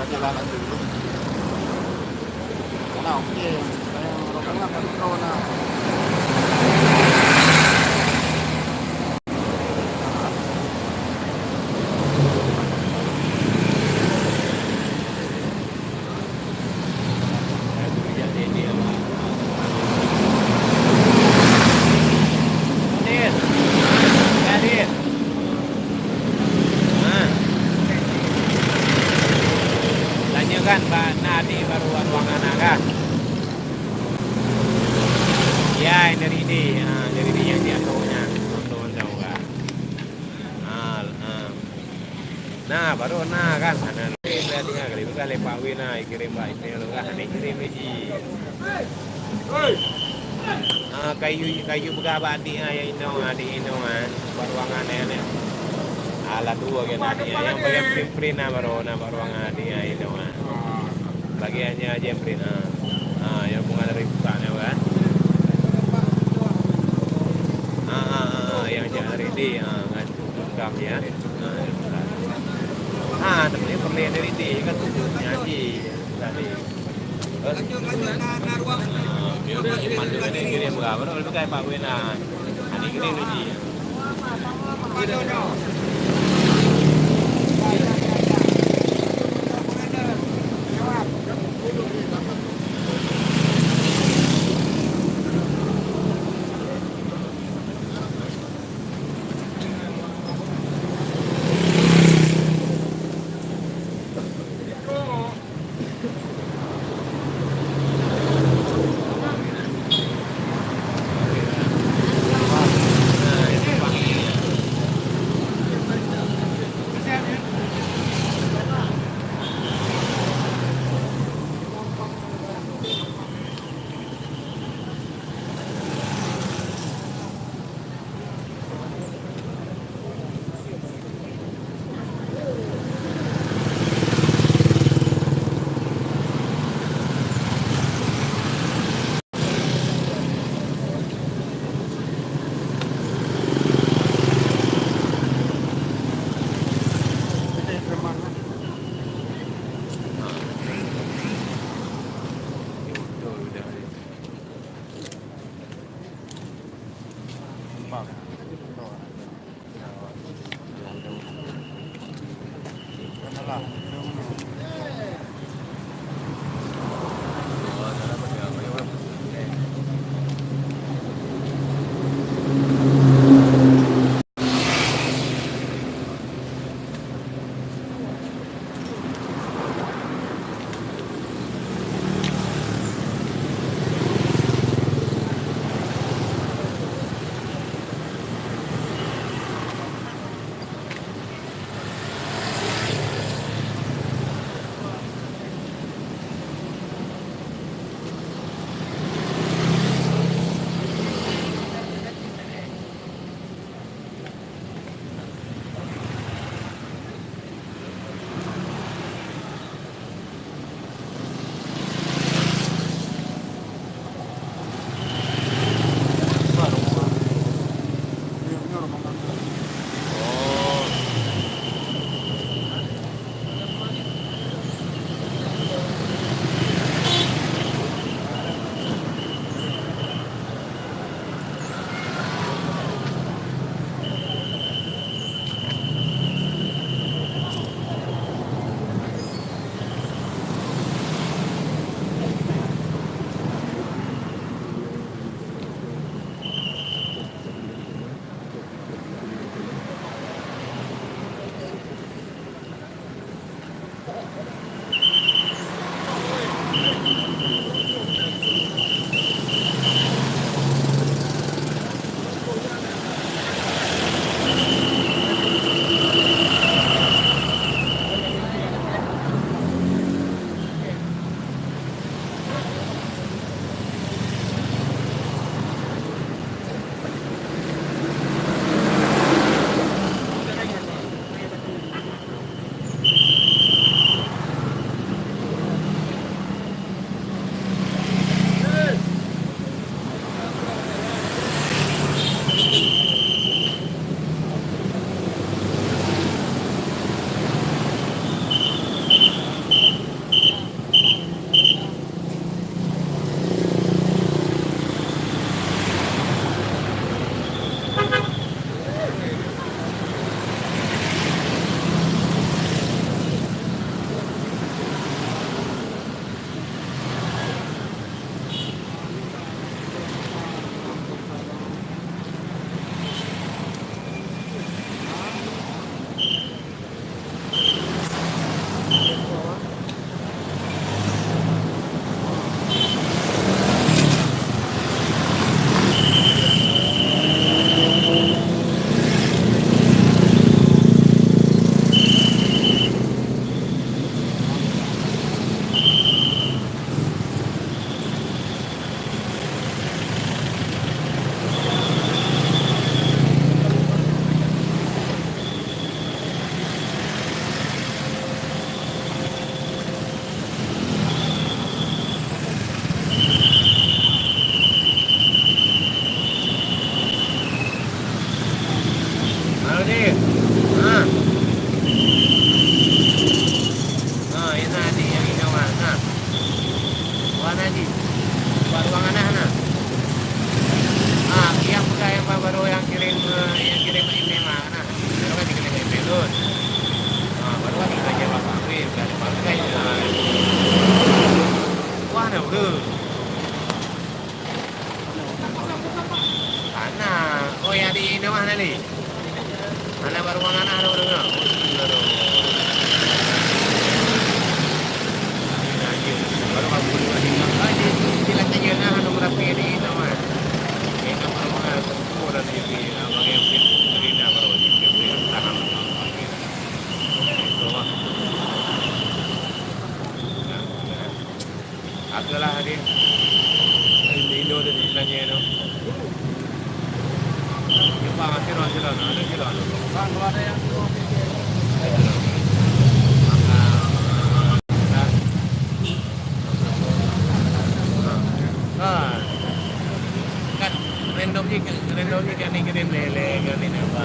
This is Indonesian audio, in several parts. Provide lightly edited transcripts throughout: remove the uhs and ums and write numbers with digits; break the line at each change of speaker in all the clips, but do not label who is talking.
Jalan dulu. Karena oke, saya merokok lah corona.
Kan Mbak Nadi baru ruangan kan? Ya, ini dari ini yang dia tahunya, tahu kan? Nah, baru kan? Nah, lihat kali bukan lepak wina kirim Mbak ini lo kan? Ini kirim lagi. Kayu begabadi yang ini ruangan ini. Alat dua kan yang bagian print baru ruangan ini bagiannya aja yang print yang bunga dari bukannya kan yang jangan ready kan cukap ya tapi perlian dari itu kan tutupnya aja tadi udah iman juga nih kirim berapa kalau kayak Pak Wena ini kirim lagi Adi. Ah. Ah, yan na Adi, yang ginawa na. Kuha na Adi. Baruangan na. Ah, yang pagka yang baru yang kirim email na. Pero kan dikirim email doon. Ah, baru kan kita jawab April, kan pakai. Wah, na udah. Ana, oh ya di ini mana nih? Ana baruangan na udah. Baru kamu lagi lagi bilang aja na nomor apa ini nama. Kita baruangan semua dan ini abang yang cerita baru ini tahan. Itu mah. Agaklah hari ini udah dibilangnya no. Pak masih ada kilo.
Bang, kalau ada yang
kan random kan kirim lele kan ini apa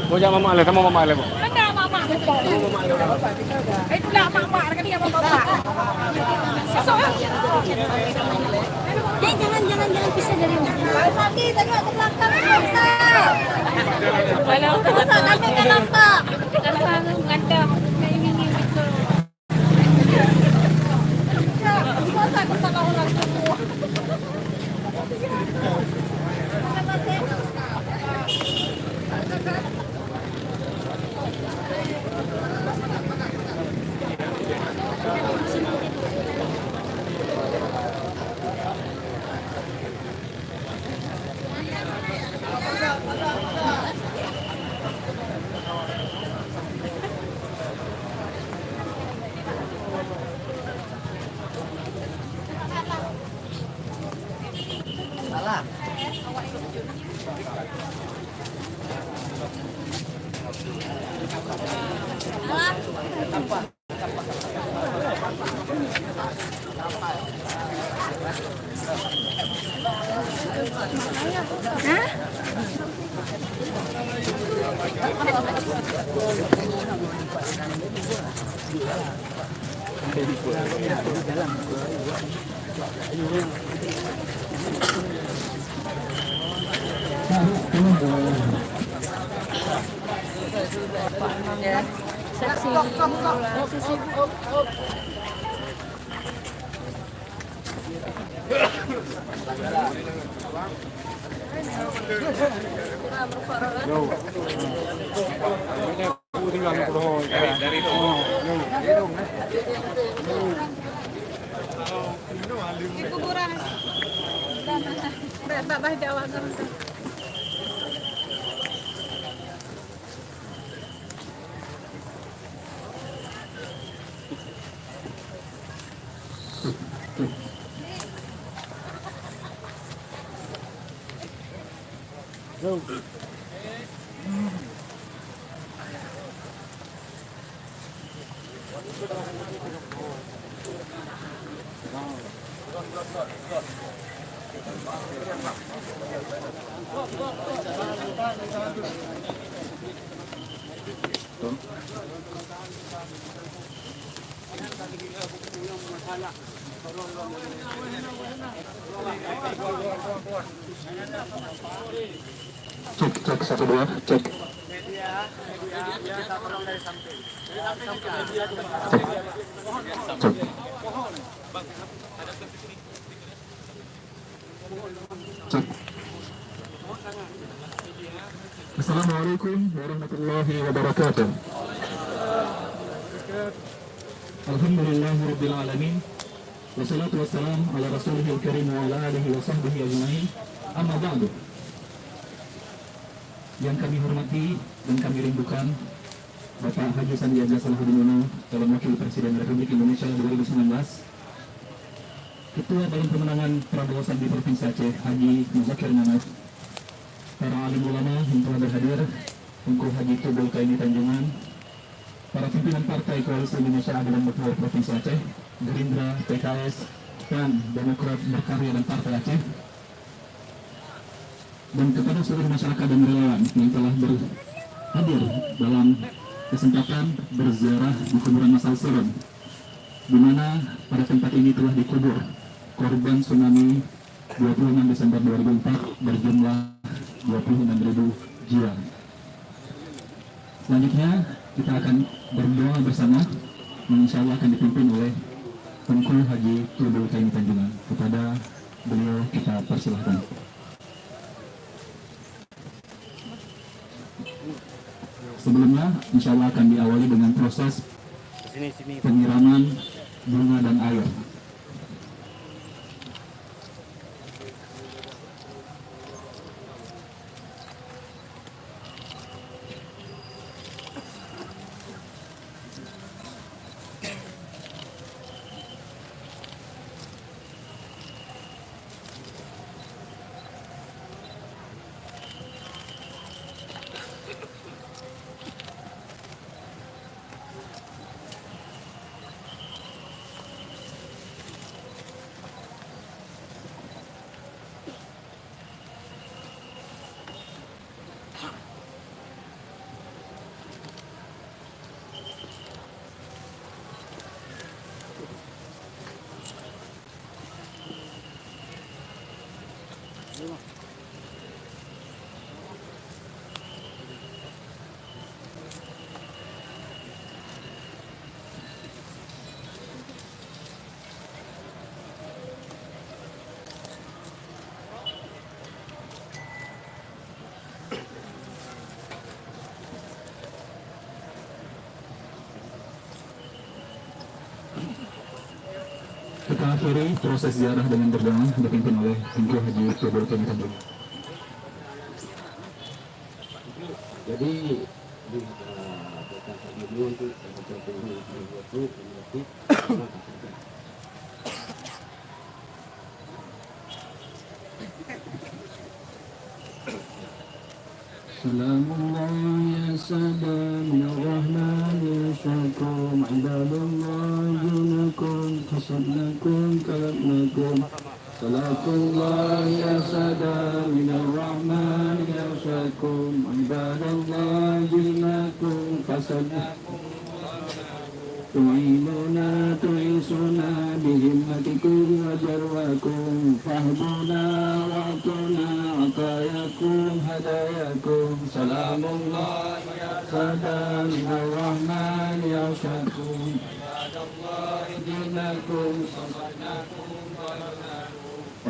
Mau jangan mama Ale, kamu mama Ale, Bu.
Ada mama. Itu lah mama, kan dia mama. Sesuatu. Jangan pisah dari mama. Mati, tengok ke belakang bisa. Walau kami kan nampak. Kalau ngadap kayak gini gitu. Masa kesana orang semua.
Dari itu.
Ilong eh.
Di kuburan. Babah Jawa kan.
Cek, cek, 1, 2, cek. Cek. Cek. Cek. Assalamualaikum warahmatullahi wabarakatuh. Alhamdulillahirabbil alamin. Wassalatu wassalamu ala rasulihil karim wa ala alihi wa sahbihi ajma'in. Amma ba'du. Yang kami hormati dan kami rindukan Bapak Haji Sandiaga Salahuddin Uno, calon Wakil Presiden Republik Indonesia 2019, Ketua Badan Pemenangan Prabowo Sandi Provinsi Aceh Haji Muzakir Manaf, para alim ulama yang telah berhadir, Tengku Haji Tubul Kaini Tanjungan, para pimpinan Partai Koalisi Indonesia Adil dan Makmur Provinsi Aceh, Gerindra, PKS, dan Demokrat Berkarya dan Partai Aceh, dan kepada seluruh masyarakat dan relawan yang telah berhadir dalam kesempatan berziarah di kuburan Masal Suron, di mana pada tempat ini telah dikubur korban tsunami 26 Desember 2004 berjumlah 26.000 jiwa. Selanjutnya kita akan berdoa bersama yang insya Allah akan dipimpin oleh Tengku Haji Tubul Kaini Tanjungan. Kepada beliau kita persilahkan. Sebelumnya, insya Allah akan diawali dengan proses penyiraman bunga dan air. Kita akhiri proses ziarah dengan berdoa dipimpin oleh Tengku Haji Tubul Kaini Tanjungan.
Jadi untuk Salamullah ya salam ya rahman ya syakum ibadallah junakum hasadnakum kalabnakum Salatullah ya salam ya rahman ya syakum ibadallah junakum hasadnakum Tu'inuna tu'isuna bihimmatikum wa jarwakum Fahbuna wa'atuna atayakum hadayakum Salamullah ya salam ya rahman ya syakum Ibadallah dinakum sasadnakum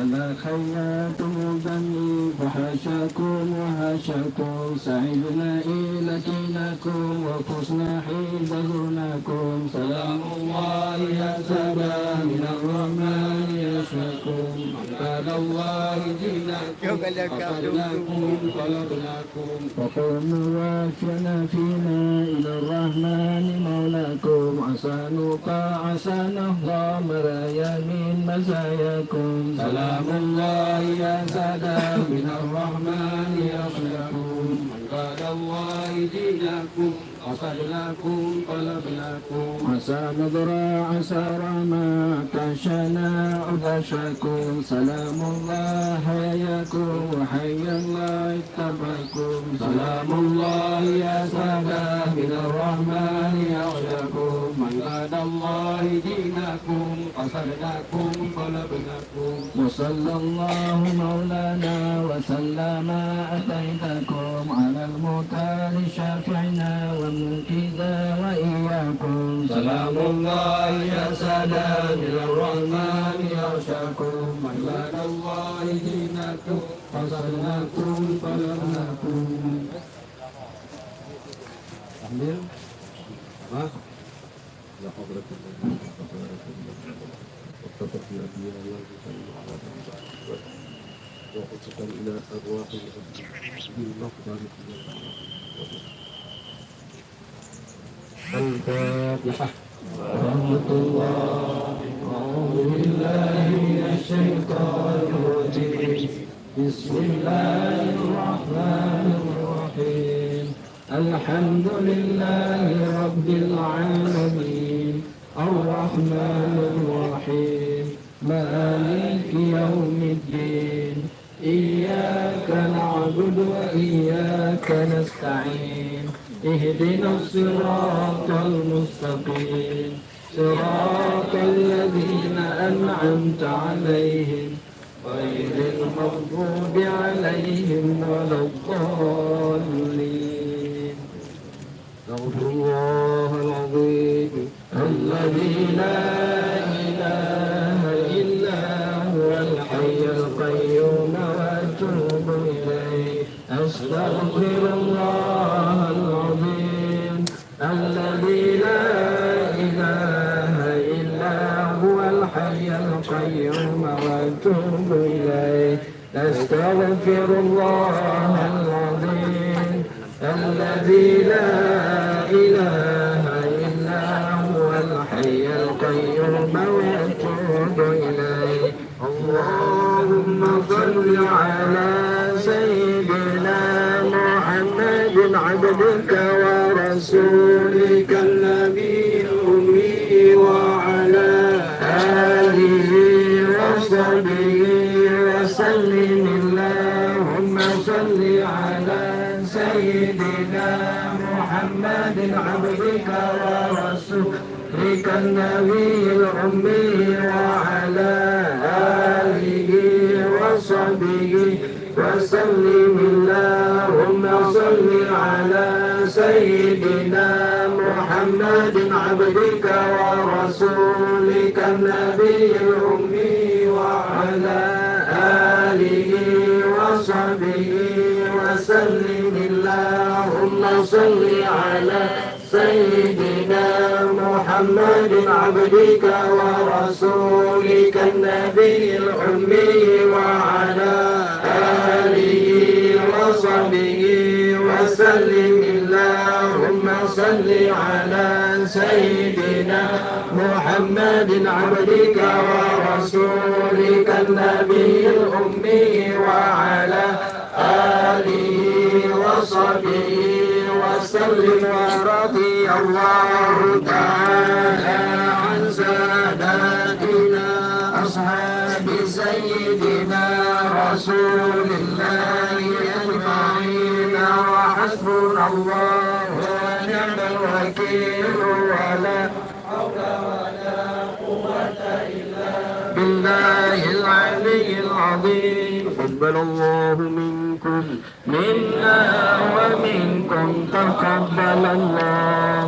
ولا خياتم بني فحاشاكم وحاشاكم سعدنا إلكناكم وفزنا حين زرناكم سلام الله يا سادة من الرحمن يشفاكم قال الله دينكم قتلناكم طلبناكم فقوموا وافينا فينا إلى الرحمن مولاكم عسى نوقع عسى نهضى مرايا من مزاياكم سلام الله يا سادة من الرحمن يصلكم قال الله دينكم قصدناكم طلبناكم عسى نظرى عسى رحمة كشنا عدشكم سلام الله حياكم وحيا الله اتبعكم سلام الله يا سادة من الرحمن يصلكم من قال الله دينكم قصدناكم طلبناكم وصلى الله مولانا وسلم أتيتكم على المختار شافعنا ومنقذا وإياكم سلام الله يا سادة من الرحمن يغشاكم من بعد الله دينكم قصدناكم طلبناكم ambil apa ya وقصة إلى أرواح بالمقدار الفاتحة ورحمة الله أعوذ بالله من الشيطان الرجيم بسم الله الرحمن الرحيم الحمد لله رب العالمين الرحمن الرحيم مالك يوم الدين إياك نعبد وإياك نستعين اهدنا الصراط المستقيم صراط الذين أنعمت عليهم غير المغضوب عليهم ولا الضالين استغفر الله العظيم الذي لا إله إلا هو الحي القيوم وأتوب إليه أستغفر الله العظيم الذي لا إله إلا هو الحي القيوم وأتوب إليه أستغفر الله العظيم الذي لا إله إلا هو الحي القيوم وأتوب إليه اللهم صل على سيدنا محمد عبدك ورسولك النبي الأمي وعلى آله وصحبه وسلم اللهم صل على سيدنا محمد عبدك ورسولك النبي الأمي وعلى آله وصحبه وسلم اللهم صل على سيدنا محمد عبدك ورسولك النبي الأمي وعلى آله وصحبه وسلم اللهم صل على سيدنا محمد عبدك ورسولك النبي الأمي وعلى آله وصحبه وسلم اللهم صل على سيدنا محمد عبدك ورسولك النبي الأمي وعلى آله وصحبه وسلم ورضي الله تعالى عن ساداتنا أصحاب سيدنا رسول الله أجمعين وحسبنا الله ونعم الوكيل ولا حول ولا قوة إلا بالله العلي العظيم تقبل الله منكم منا ومنكم تقبل الله.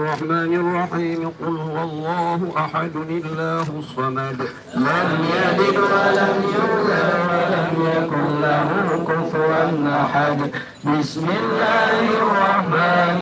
الرحمن الرحيم قل هو الله أحد الله الصمد لم يلد ولم يولد ولم يكن له كفوا أحد بسم الله الرحمن